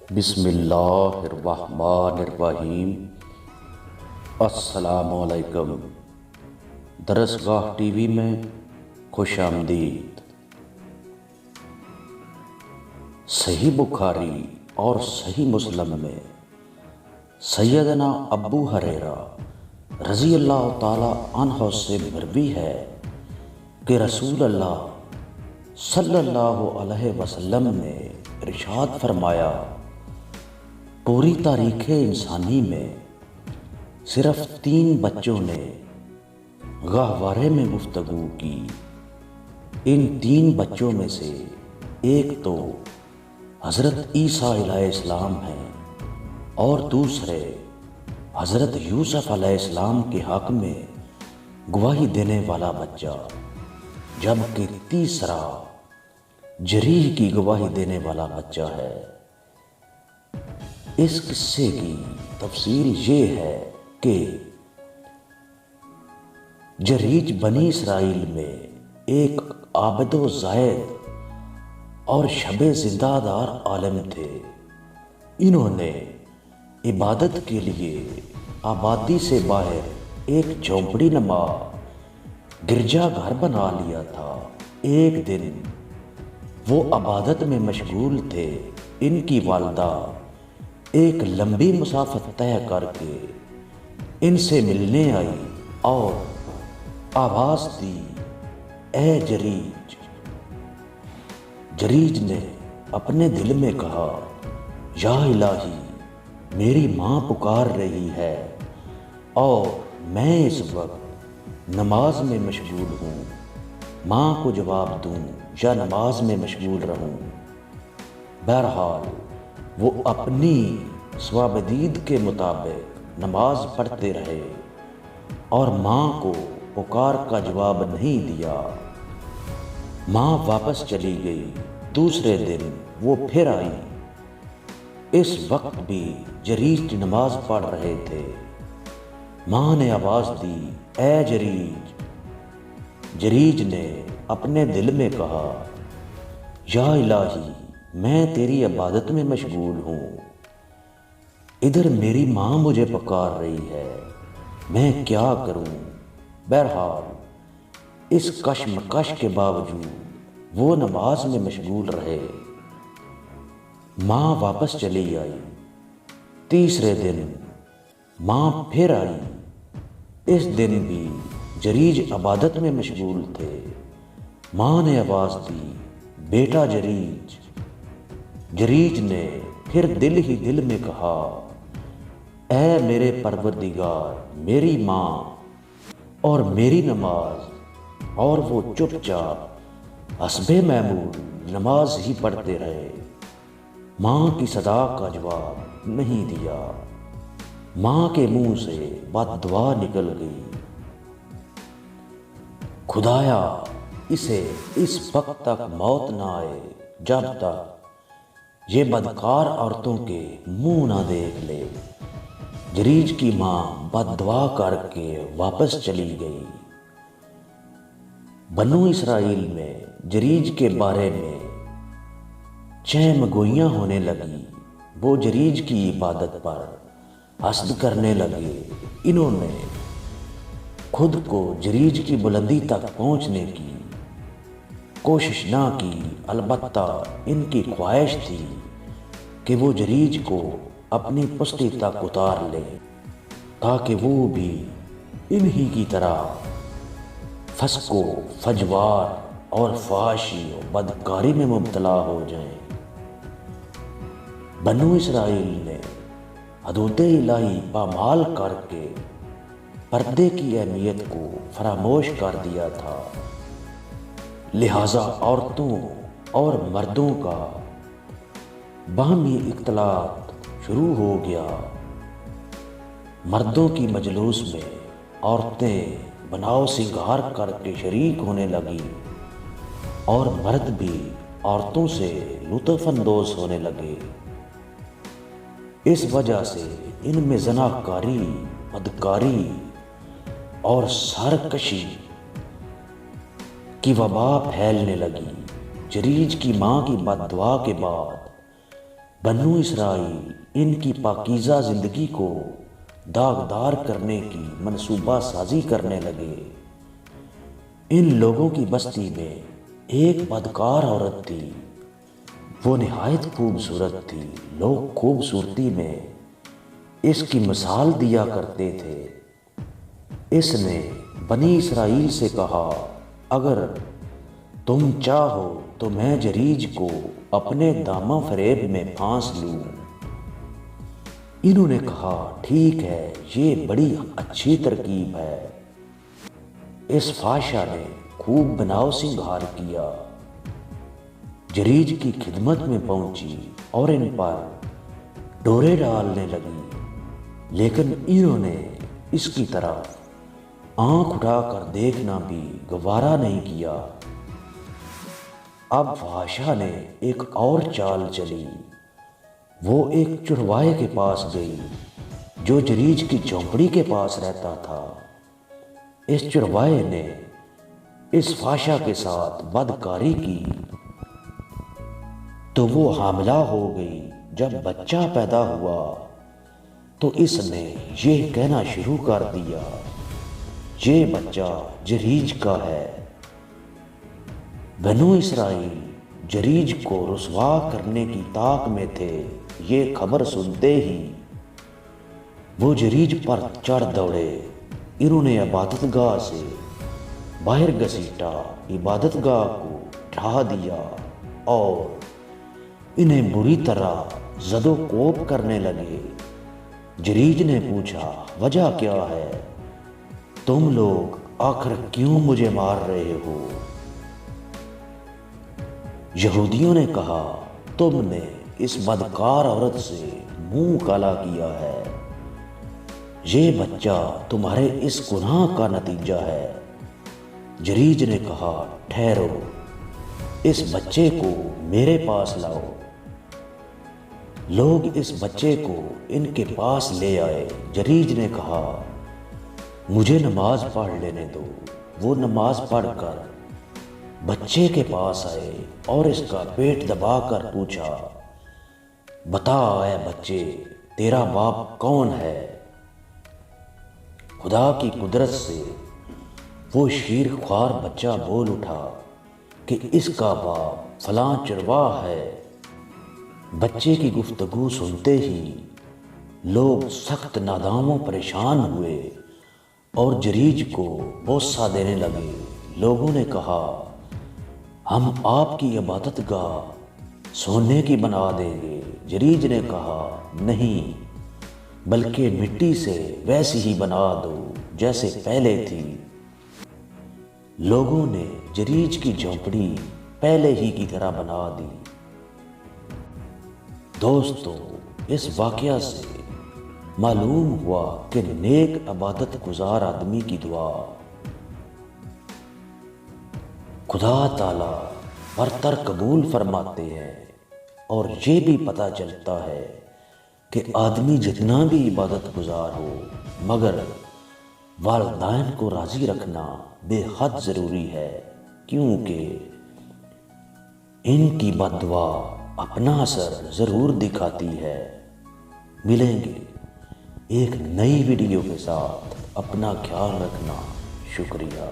بسم اللہ الرحمن الرحیم۔ السلام علیکم۔ درسگاہ ٹی وی میں خوش آمدید۔ صحیح بخاری اور صحیح مسلم میں سیدنا ابو ہریرہ رضی اللہ تعالی عنہ سے مروی ہے کہ رسول اللہ صلی اللہ علیہ وسلم نے ارشاد فرمایا، پوری تاریخ انسانی میں صرف 3 بچوں نے گہوارے میں گفتگو کی۔ ان 3 بچوں میں سے ایک تو حضرت عیسیٰ علیہ السلام ہیں اور دوسرے حضرت یوسف علیہ السلام کے حق میں گواہی دینے والا بچہ، جبکہ تیسرا جریح کی گواہی دینے والا بچہ ہے۔ اس قصے کی تفصیل یہ ہے کہ جریح بنی اسرائیل میں ایک عابد و زاہد اور شب زندہ دار عالم تھے۔ انہوں نے عبادت کے لیے آبادی سے باہر ایک جھونپڑی نما گرجا گھر بنا لیا تھا۔ ایک دن وہ عبادت میں مشغول تھے، ان کی والدہ ایک لمبی مسافت طے کر کے ان سے ملنے آئی اور آواز دی، اے جریح۔ جریح نے اپنے دل میں کہا، یا الہی، میری ماں پکار رہی ہے اور میں اس وقت نماز میں مشغول ہوں، ماں کو جواب دوں یا نماز میں مشغول رہوں؟ بہرحال وہ اپنی سوابدید کے مطابق نماز پڑھتے رہے اور ماں کو پکار کا جواب نہیں دیا۔ ماں واپس چلی گئی۔ دوسرے دن وہ پھر آئی۔ اس وقت بھی جریح نماز پڑھ رہے تھے۔ ماں نے آواز دی، اے جریح۔ جریح نے اپنے دل میں کہا، یا الہی، میں تیری عبادت میں مشغول ہوں، ادھر میری ماں مجھے پکار رہی ہے، میں کیا کروں؟ بہرحال اس کشمکش کے باوجود وہ نماز میں مشغول رہے۔ ماں واپس چلی آئی۔ تیسرے دن ماں پھر آئی۔ اس دن بھی جریح عبادت میں مشغول تھے۔ ماں نے آواز دی، بیٹا جریح۔ جریح نے پھر دل ہی دل میں کہا، اے میرے پروردگار، میری ماں اور میری نماز، اور وہ چپ چاپ حسب معمول نماز ہی پڑھتے رہے۔ ماں کی صدا کا جواب نہیں دیا۔ ماں کے منہ سے بد دعا نکل گئی، خدایا، اسے اس وقت تک موت نہ آئے جب تک یہ بدکار عورتوں کے منہ نہ دیکھ لے۔ جریح کی ماں بد دعا کر کے واپس چلی گئی۔ بنو اسرائیل میں جریح کے بارے میں چہم گوئیاں ہونے لگی۔ وہ جریح کی عبادت پر حسد کرنے لگے۔ انہوں نے خود کو جریح کی بلندی تک پہنچنے کی کوشش نہ کی، البتہ ان کی خواہش تھی کہ وہ جریح کو اپنی پشتی تک اتار لے تاکہ وہ بھی انہی کی طرح فسق و فجوار اور فحاشی و بدکاری میں مبتلا ہو جائیں۔ بنو اسرائیل نے حدود الہی پامال کر کے پردے کی اہمیت کو فراموش کر دیا تھا، لہٰذا عورتوں اور مردوں کا باہمی اختلاط شروع ہو گیا۔ مردوں کی مجلس میں عورتیں بناؤ سنگار کر کے شریک ہونے لگی اور مرد بھی عورتوں سے لطف اندوز ہونے لگے۔ اس وجہ سے ان میں زناکاری، بدکاری اور سرکشی کی وبا پھیلنے لگی۔ جریح کی ماں کی بد دعا کے بعد بنو اسرائیل ان کی پاکیزہ زندگی کو داغدار کرنے کی منصوبہ سازی کرنے لگے۔ ان لوگوں کی بستی میں ایک بدکار عورت تھی، وہ نہایت خوبصورت تھی۔ لوگ خوبصورتی میں اس کی مثال دیا کرتے تھے۔ اس نے بنی اسرائیل سے کہا، اگر تم چاہو تو میں جریج کو اپنے دامن فریب میں پھانس لوں۔ انہوں نے کہا، ٹھیک ہے، یہ بڑی اچھی ترکیب ہے۔ اس فحاشہ نے خوب بناؤ سنگھار کیا، جریج کی خدمت میں پہنچی اور ان پر ڈورے ڈالنے لگی، لیکن انہوں نے اس کی طرف آنکھ اٹھا کر دیکھنا بھی گوارا نہیں کیا۔ اب فحاشہ نے ایک اور چال چلی، وہ ایک چرواہے کے پاس گئی جو جریج کی جھونپڑی کے پاس رہتا تھا۔ اس چرواہے نے اس فحاشہ کے ساتھ بدکاری کی تو وہ حاملہ ہو گئی۔ جب بچہ پیدا ہوا تو اس نے یہ کہنا شروع کر دیا، یہ بچہ جریج کا ہے۔ بنو اسرائیل جریج کو رسوا کرنے کی طاق میں تھے۔ یہ خبر سنتے ہی وہ جریج پر چڑھ دوڑے۔ انہوں نے عبادت گاہ سے باہر گھسیٹا، عبادت گاہ کو ڈھا دیا اور انہیں بری طرح زد و کوب کرنے لگے۔ جریج نے پوچھا، وجہ کیا ہے؟ تم لوگ آخر کیوں مجھے مار رہے ہو؟ یہودیوں نے کہا، تم نے اس بدکار عورت سے منہ کالا کیا ہے، یہ بچہ تمہارے اس گناہ کا نتیجہ ہے۔ جریج نے کہا، ٹھہرو، اس بچے کو میرے پاس لاؤ۔ لوگ اس بچے کو ان کے پاس لے آئے۔ جریج نے کہا، مجھے نماز پڑھ لینے دو۔ وہ نماز پڑھ کر بچے کے پاس آئے اور اس کا پیٹ دبا کر پوچھا، بتا اے بچے، تیرا باپ کون ہے؟ خدا کی قدرت سے وہ شیر خوار بچہ بول اٹھا کہ اس کا باپ فلاں چرواہ ہے۔ بچے کی گفتگو سنتے ہی لوگ سخت نادام و پریشان ہوئے اور جریج کو بوسہ دینے لگے۔ لوگوں نے کہا، ہم آپ کی عبادت گاہ سونے کی بنا دیں گے۔ جریج نے کہا، نہیں، بلکہ مٹی سے ویسی ہی بنا دو جیسے پہلے تھی۔ لوگوں نے جریج کی جھونپڑی پہلے ہی کی طرح بنا دی۔ دوستو، اس واقعہ سے معلوم ہوا کہ نیک عبادت گزار آدمی کی دعا خدا تعالی برتر قبول فرماتے ہیں، اور یہ بھی پتہ چلتا ہے کہ آدمی جتنا بھی عبادت گزار ہو مگر والدین کو راضی رکھنا بے حد ضروری ہے، کیونکہ ان کی بد دعا اپنا اثر ضرور دکھاتی ہے۔ ملیں گے ایک نئی ویڈیو کے ساتھ، اپنا خیال رکھنا، شکریہ۔